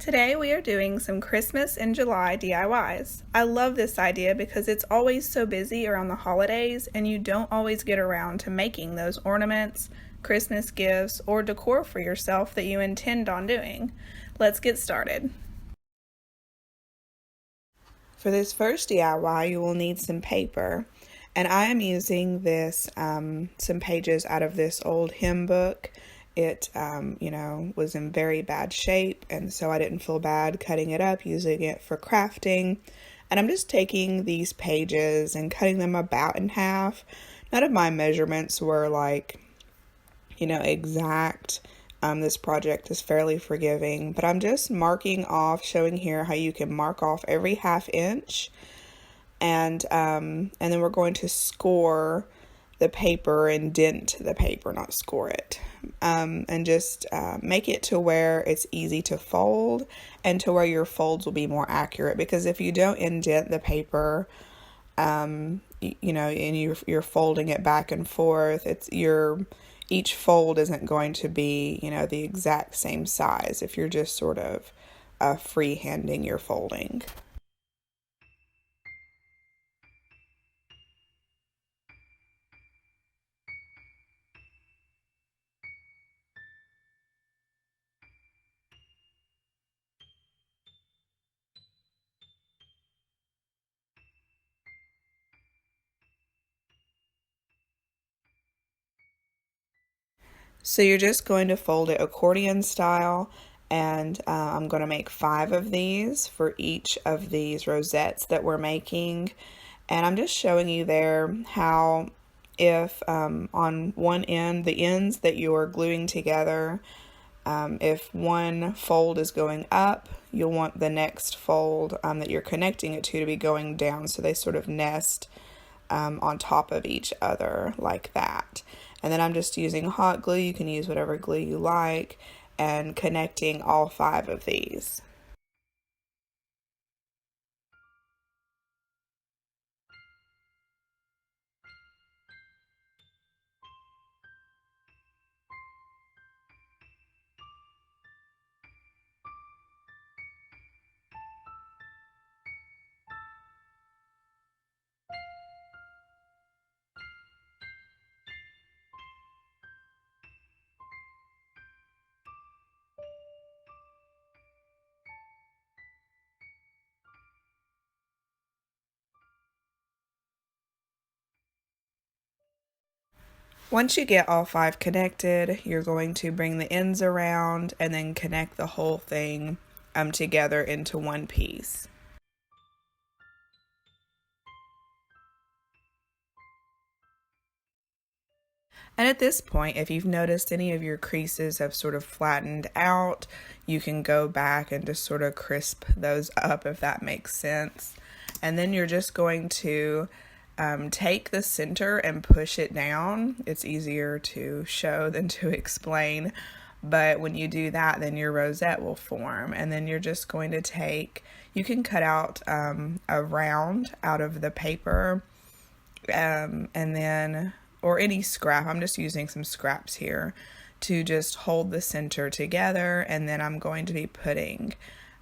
Today we are doing some Christmas in July DIYs. I love this idea because it's always so busy around the holidays and you don't always get around to making those ornaments, Christmas gifts, or decor for yourself that you intend on doing. Let's get started. For this first DIY, you will need some paper, and I am using this, some pages out of this old hymn book. It, was in very bad shape, and so I didn't feel bad cutting it up, using it for crafting. And I'm just taking these pages and cutting them about in half. None of my measurements were exact. This project is fairly forgiving, but I'm just marking off, showing here how you can mark off every ½ inch. And then we're going to score the paper and dent the paper, not score it. And just make it to where it's easy to fold and to where your folds will be more accurate. Because if you don't indent the paper, and you're folding it back and forth, each fold isn't going to be, the exact same size if you're just sort of free-handing your folding. So you're just going to fold it accordion style, and I'm going to make 5 of these for each of these rosettes that we're making. And I'm just showing you there how if on one end, the ends that you're gluing together, if one fold is going up, you'll want the next fold that you're connecting it to be going down, so they sort of nest on top of each other like that. And then I'm just using hot glue. You can use whatever glue you like, and connecting all 5 of these. Once you get all 5 connected, you're going to bring the ends around and then connect the whole thing together into one piece. And at this point, if you've noticed any of your creases have sort of flattened out, you can go back and just sort of crisp those up, if that makes sense. And then you're just going to take the center and push it down. It's easier to show than to explain, but when you do that, then your rosette will form. And then you're just going to you can cut out a round out of the paper, and then, or any scrap. I'm just using some scraps here to just hold the center together, and then I'm going to be putting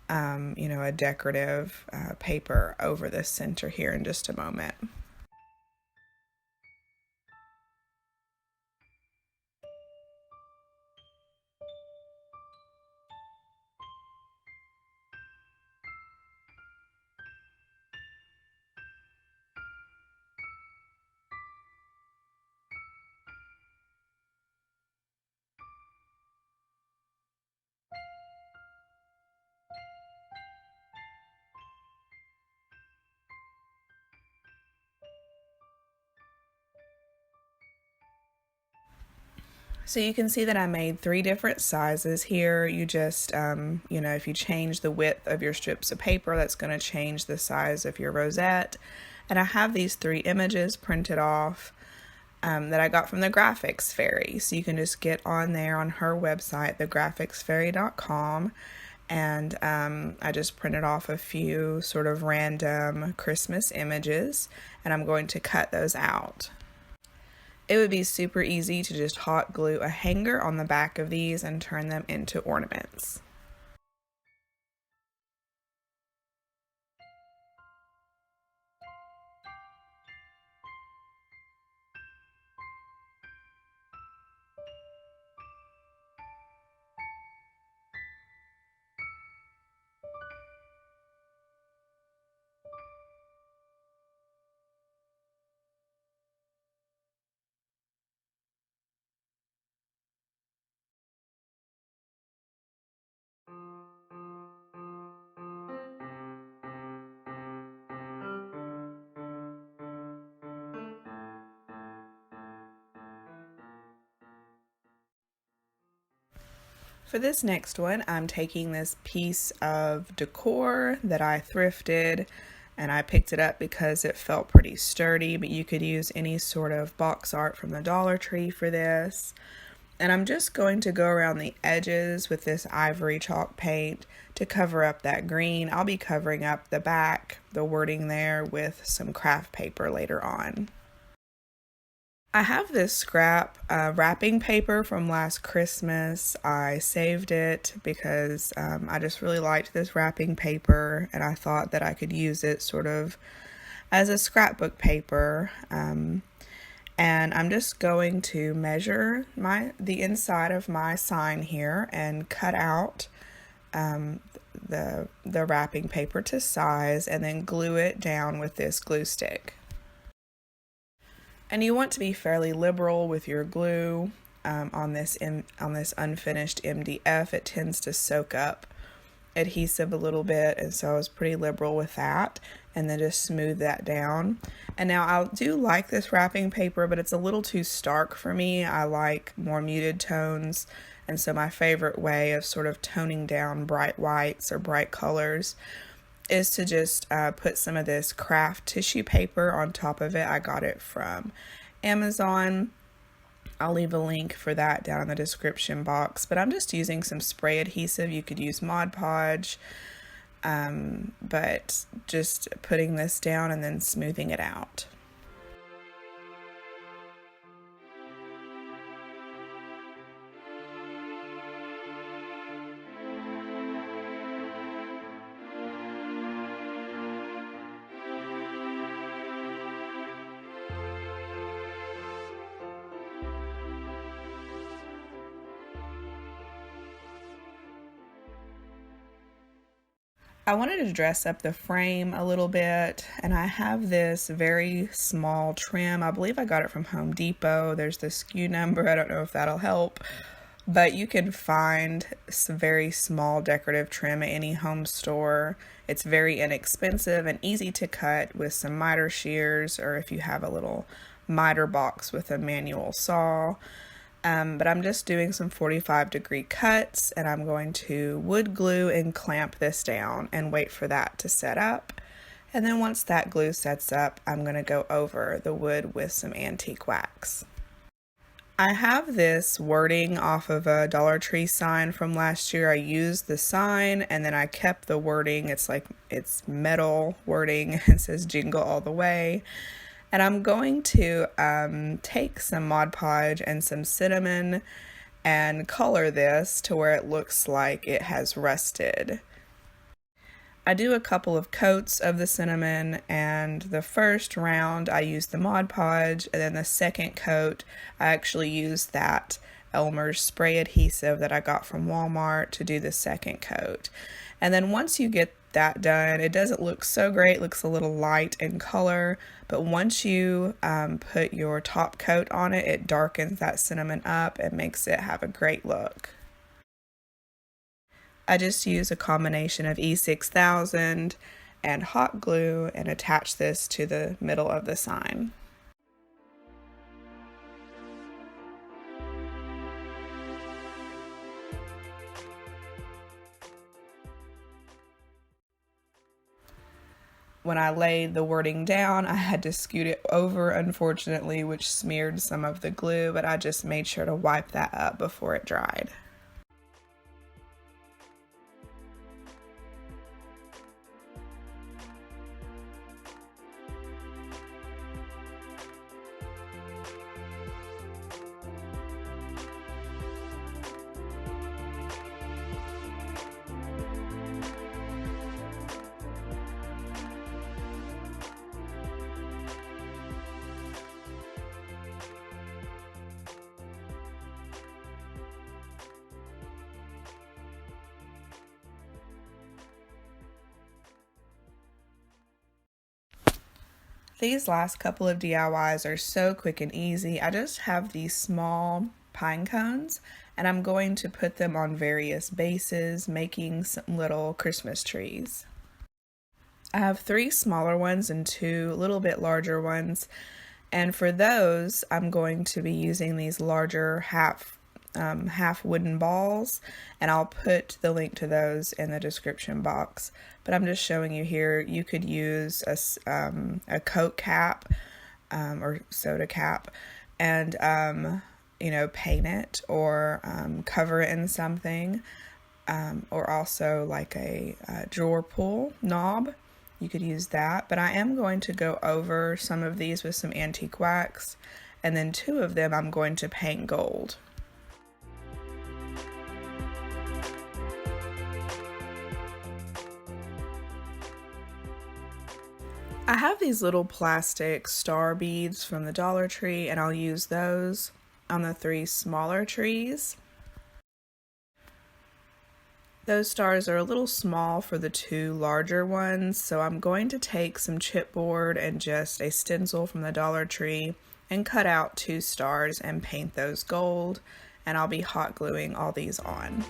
a decorative paper over the center here in just a moment. So you can see that I made 3 different sizes here. You just, if you change the width of your strips of paper, that's going to change the size of your rosette. And I have these 3 images printed off that I got from the Graphics Fairy. So you can just get on there on her website, thegraphicsfairy.com. And I just printed off a few sort of random Christmas images, and I'm going to cut those out. It would be super easy to just hot glue a hanger on the back of these and turn them into ornaments. For this next one, I'm taking this piece of decor that I thrifted, and I picked it up because it felt pretty sturdy, but you could use any sort of box art from the Dollar Tree for this. And I'm just going to go around the edges with this ivory chalk paint to cover up that green. I'll be covering up the back, the wording there, with some craft paper later on. I have this scrap wrapping paper from last Christmas. I saved it because I just really liked this wrapping paper, and I thought that I could use it sort of as a scrapbook paper. And I'm just going to measure the inside of my sign here and cut out the wrapping paper to size, and then glue it down with this glue stick. And you want to be fairly liberal with your glue on this unfinished MDF. It tends to soak up adhesive a little bit, and so I was pretty liberal with that, and then just smooth that down. And now I do like this wrapping paper, but it's a little too stark for me. I like more muted tones, and so my favorite way of sort of toning down bright whites or bright colors is to just put some of this kraft tissue paper on top of it. I got it from Amazon. I'll leave a link for that down in the description box, but I'm just using some spray adhesive. You could use Mod Podge, but just putting this down and then smoothing it out. I wanted to dress up the frame a little bit, and I have this very small trim. I believe I got it from Home Depot. There's the SKU number. I don't know if that'll help, but you can find some very small decorative trim at any home store. It's very inexpensive and easy to cut with some miter shears, or if you have a little miter box with a manual saw. But I'm just doing some 45-degree cuts, and I'm going to wood glue and clamp this down and wait for that to set up. And then once that glue sets up, I'm going to go over the wood with some antique wax. I have this wording off of a Dollar Tree sign from last year. I used the sign and then I kept the wording. It's metal wording. It says Jingle all the way. And I'm going to take some Mod Podge and some cinnamon and color this to where it looks like it has rusted. I do a couple of coats of the cinnamon, and the first round I use the Mod Podge, and then the second coat I actually use that Elmer's spray adhesive that I got from Walmart to do the second coat. And then once you get that done, it doesn't look so great, it looks a little light in color, but once you put your top coat on it, it darkens that cinnamon up and makes it have a great look. I just use a combination of E6000 and hot glue and attach this to the middle of the sign. When I laid the wording down, I had to scoot it over, unfortunately, which smeared some of the glue, but I just made sure to wipe that up before it dried. These last couple of DIYs are so quick and easy. I just have these small pine cones, and I'm going to put them on various bases, making some little Christmas trees. I have 3 smaller ones and 2 a little bit larger ones, and for those I'm going to be using these larger half half wooden balls, and I'll put the link to those in the description box. But I'm just showing you here, you could use a Coke cap or soda cap and you know, paint it or cover it in something, or also like a drawer pull knob. You could use that, but I am going to go over some of these with some antique wax, and then 2 of them I'm going to paint gold. I have these little plastic star beads from the Dollar Tree, and I'll use those on the 3 smaller trees. Those stars are a little small for the 2 larger ones, so I'm going to take some chipboard and just a stencil from the Dollar Tree and cut out 2 stars and paint those gold, and I'll be hot gluing all these on.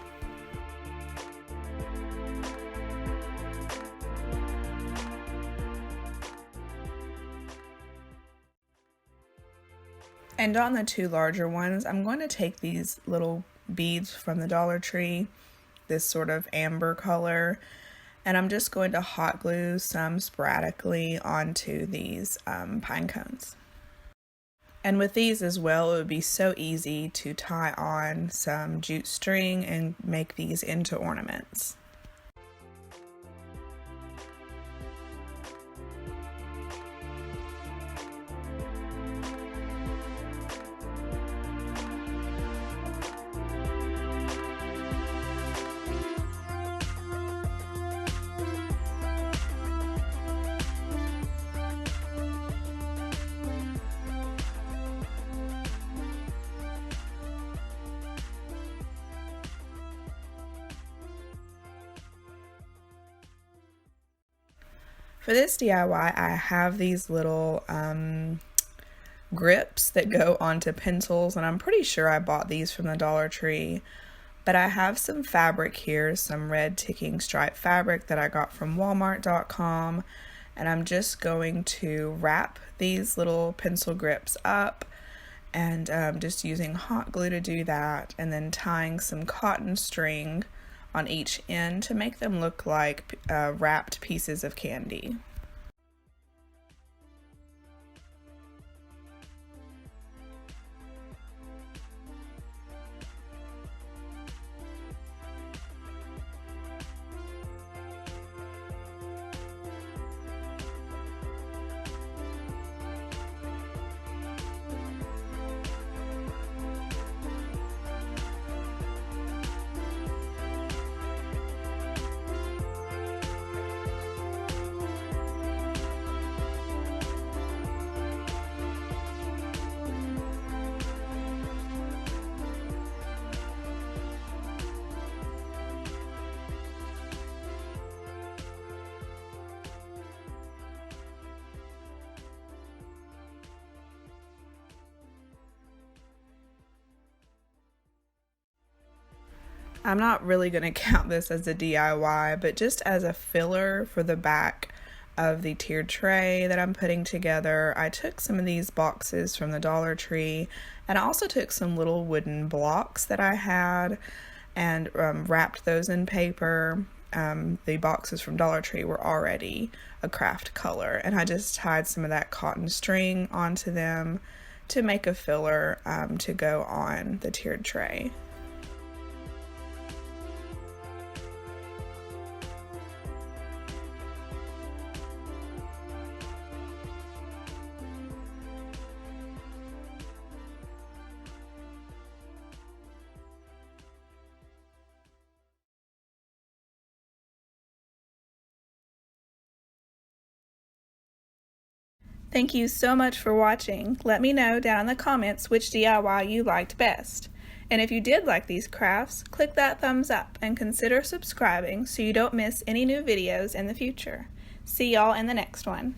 And on the 2 larger ones, I'm going to take these little beads from the Dollar Tree, this sort of amber color, and I'm just going to hot glue some sporadically onto these pine cones. And with these as well, it would be so easy to tie on some jute string and make these into ornaments. For this DIY, I have these little grips that go onto pencils, and I'm pretty sure I bought these from the Dollar Tree. But I have some fabric here, some red ticking stripe fabric that I got from Walmart.com, and I'm just going to wrap these little pencil grips up, and just using hot glue to do that, and then tying some cotton string on each end to make them look like wrapped pieces of candy. I'm not really going to count this as a DIY, but just as a filler for the back of the tiered tray that I'm putting together, I took some of these boxes from the Dollar Tree, and I also took some little wooden blocks that I had and wrapped those in paper. The boxes from Dollar Tree were already a craft color, and I just tied some of that cotton string onto them to make a filler to go on the tiered tray. Thank you so much for watching. Let me know down in the comments which DIY you liked best. And if you did like these crafts, click that thumbs up and consider subscribing so you don't miss any new videos in the future. See y'all in the next one.